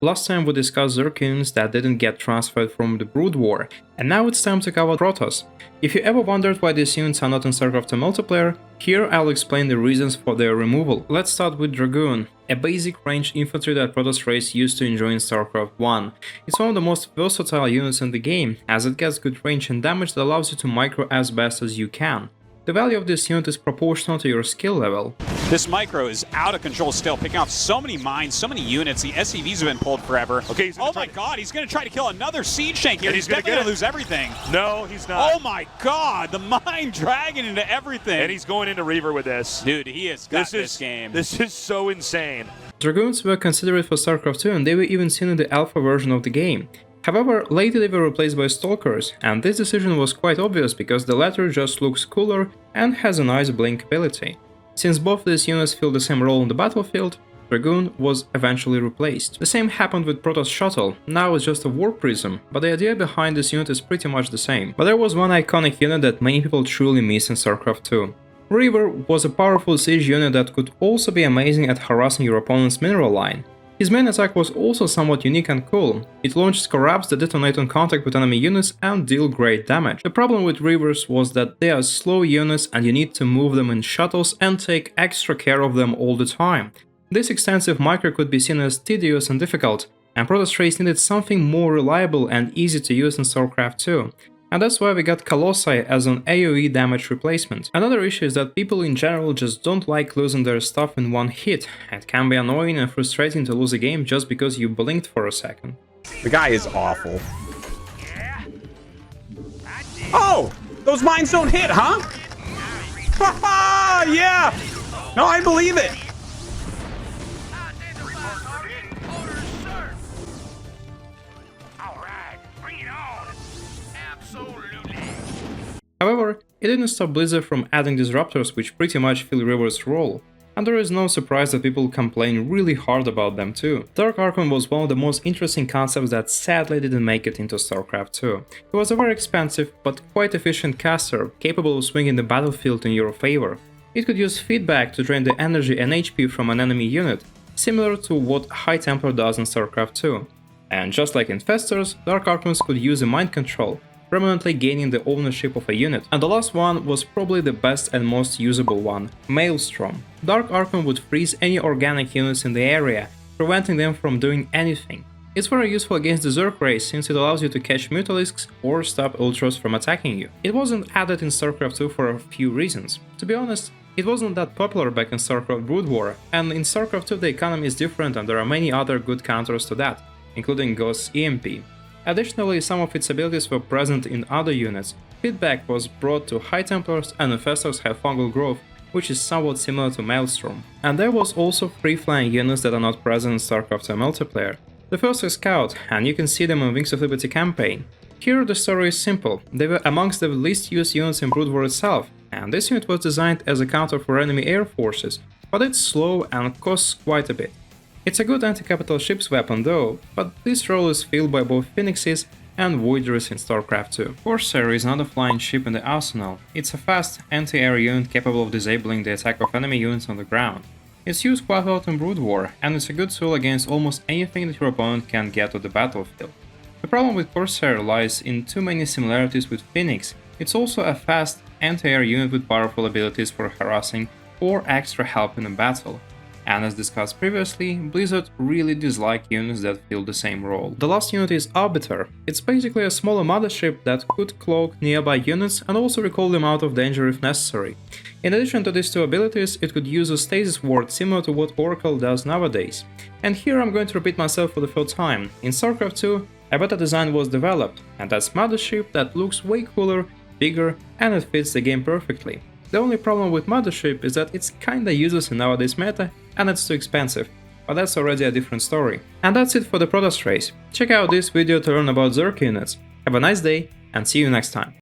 Last time we discussed Zerg units that didn't get transferred from the Brood War, and now it's time to cover Protoss. If you ever wondered why these units are not in StarCraft 2 multiplayer, here I'll explain the reasons for their removal. Let's start with Dragoon, a basic ranged infantry that Protoss race used to enjoy in StarCraft 1. It's one of the most versatile units in the game, as it gets good range and damage that allows you to micro as best as you can. The value of this unit is proportional to your skill level. This micro is out of control still, picking off so many mines, so many units. The SCVs have been pulled forever. Okay, oh my god, he's going to try to kill another siege tank here. He's definitely going to lose everything. No, he's not. Oh my god, the mine dragging into everything. And he's going into Reaver with this. Dude, he has got this game. This is so insane. Dragoons were considered for StarCraft 2 and they were even seen in the alpha version of the game. However, later they were replaced by Stalkers, and this decision was quite obvious because the latter just looks cooler and has a nice blink ability. Since both these units fill the same role on the battlefield, Dragoon was eventually replaced. The same happened with Protoss Shuttle, now it's just a War Prism, but the idea behind this unit is pretty much the same. But there was one iconic unit that many people truly miss in StarCraft 2. Reaver was a powerful siege unit that could also be amazing at harassing your opponent's mineral line. His main attack was also somewhat unique and cool. It launched scarabs that detonate on contact with enemy units and deal great damage. The problem with Reavers was that they are slow units and you need to move them in shuttles and take extra care of them all the time. This extensive micro could be seen as tedious and difficult, and Protoss race needed something more reliable and easy to use in StarCraft 2. And that's why we got Colossi as an AoE damage replacement. Another issue is that people in general just don't like losing their stuff in one hit. It can be annoying and frustrating to lose a game just because you blinked for a second. The guy is awful. Oh! Those mines don't hit, huh? Haha! Yeah! No, I believe it! However, it didn't stop Blizzard from adding disruptors which pretty much fill Reaver's role, and there is no surprise that people complain really hard about them too. Dark Archon was one of the most interesting concepts that sadly didn't make it into StarCraft 2. He was a very expensive but quite efficient caster, capable of swinging the battlefield in your favor. It could use feedback to drain the energy and HP from an enemy unit, similar to what High Templar does in StarCraft 2. And just like Infestors, Dark Archons could use a mind control, permanently gaining the ownership of a unit. And the last one was probably the best and most usable one, Maelstrom. Dark Archon would freeze any organic units in the area, preventing them from doing anything. It's very useful against the Zerg race since it allows you to catch Mutalisks or stop Ultras from attacking you. It wasn't added in StarCraft 2 for a few reasons. To be honest, it wasn't that popular back in StarCraft Brood War, and in StarCraft 2 the economy is different and there are many other good counters to that, including Ghost's EMP. Additionally, some of its abilities were present in other units. Feedback was brought to High Templars, and Infestors have Fungal Growth, which is somewhat similar to Maelstrom. And there was also free-flying units that are not present in StarCraft 2 multiplayer. The first is Scout, and you can see them in Wings of Liberty campaign. Here the story is simple. They were amongst the least used units in Brood War itself, and this unit was designed as a counter for enemy air forces, but it's slow and costs quite a bit. It's a good anti-capital ships weapon though, but this role is filled by both Phoenixes and Voiders in StarCraft 2. Corsair is not a flying ship in the arsenal, it's a fast anti-air unit capable of disabling the attack of enemy units on the ground. It's used quite a lot in Brood War, and it's a good tool against almost anything that your opponent can get to the battlefield. The problem with Corsair lies in too many similarities with Phoenix. It's also a fast anti-air unit with powerful abilities for harassing or extra help in a battle. And as discussed previously, Blizzard really dislike units that fill the same role. The last unit is Arbiter. It's basically a smaller mothership that could cloak nearby units and also recall them out of danger if necessary. In addition to these two abilities, it could use a stasis ward similar to what Oracle does nowadays. And here I'm going to repeat myself for the third time. In StarCraft 2, a better design was developed, and that's mothership that looks way cooler, bigger, and it fits the game perfectly. The only problem with Mothership is that it's kinda useless in nowadays meta and it's too expensive, but that's already a different story. And that's it for the Protoss race. Check out this video to learn about Zerg units. Have a nice day and see you next time.